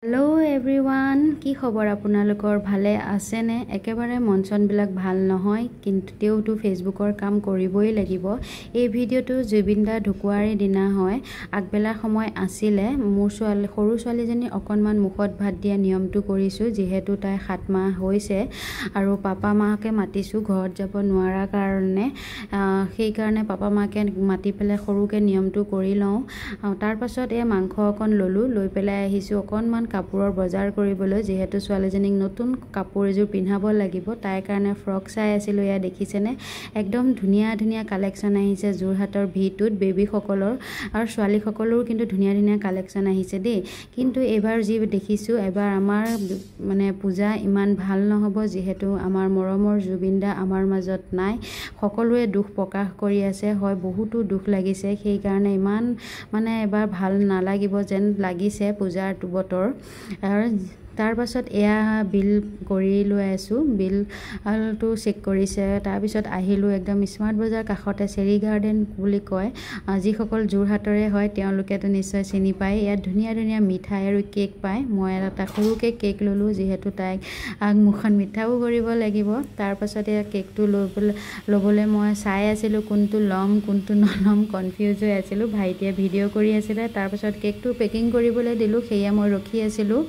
hello everyone কি খবৰ আপোনালোকৰ ভালে আছে নে একেবাৰে মনচন বিলাক ভাল নহয় কিন্তু তেওটো ফেসবুকৰ কাম কৰিবই লাগিব এই ভিডিওটো জুবিনদা ঢুকুৱাৰী দিনা হয় আগবেলা সময় আছিলে মোৰ সৰু ছোৱালীজনী অকনমান মুখত ভাত দিয়া নিয়মটো কৰিছো যেহেতু তাই 7 মাহ হৈছে আৰু পাপা মাকে মাতিছো ঘৰত যাব নোৱাৰা কাৰণে সেই কাৰণে পাপা মাকে মাতি পেলে সৰুকে নিয়মটো কৰি লওঁ তাৰ পাছত এই মাংস অকন ললো লৈ পেলাই আহিছো অকনমান কাপোৰৰ বজাৰ কৰিবলৈ যেহেতু ছোৱালীজনীক নতুন কাপোৰ এযোৰ পিন্ধাব লাগিব তাই কাৰণে ফ্ৰক চাই আছিল ইয়া দেখিছেনে একদম ধুনিয়া ধুনিয়া কালেকচন আহিছে জোৰহাটৰ ভিটোত বেবী সকলৰ আৰু ছোৱালী সকলৰ কিন্তু ধুনিয়া ধুনিয়া কালেকচন আহিছে দেই কিন্তু এবাৰ যি দেখিছো এবাৰ আমাৰ মানে পূজা ইমান ভাল নহব যেহেতু আমাৰ মৰমৰ জুবিনদা আমাৰ মাজত নাই সকলোৱে দুখ প্ৰকাশ কৰি আছে হয় বহুতো দুখ লাগিছে সেই কাৰণে ইমান মানে এবাৰ ভাল নালাগিব যেন লাগিছে পূজাৰ বতৰ আৰু তাৰ পাছত এয়া বিল কৰি লৈ আছো বিল আলটো চেক কৰিছে তাৰ পিছত আহিলো একদম স্মাৰ্ট বজাৰ কাখতে চেৰি গাৰ্ডেন বুলি কয় আজি সকল জোৰহাটৰে হয় তেওঁলোকেতো নিশ্চয় চিনি পায় ইয়াত ধুনিয়া ধুনিয়া মিঠাই আৰু কেক পায় মই এটা সৰুকে কেক ললো যেহেতু তাইক মুখন মিঠাও কৰিব লাগিব তাৰ পাছত এয়া কেকটো লবলৈ মই চাই আছিলো কোনটো লম কোনটো নলম কনফিউজ হৈ আছিলো ভাইটিয়ে ভিডিও কৰি আছিল তাৰ পাছত কেকটো পেকিং কৰিবলৈ দিলো সেয়া মই ৰখি আছিলো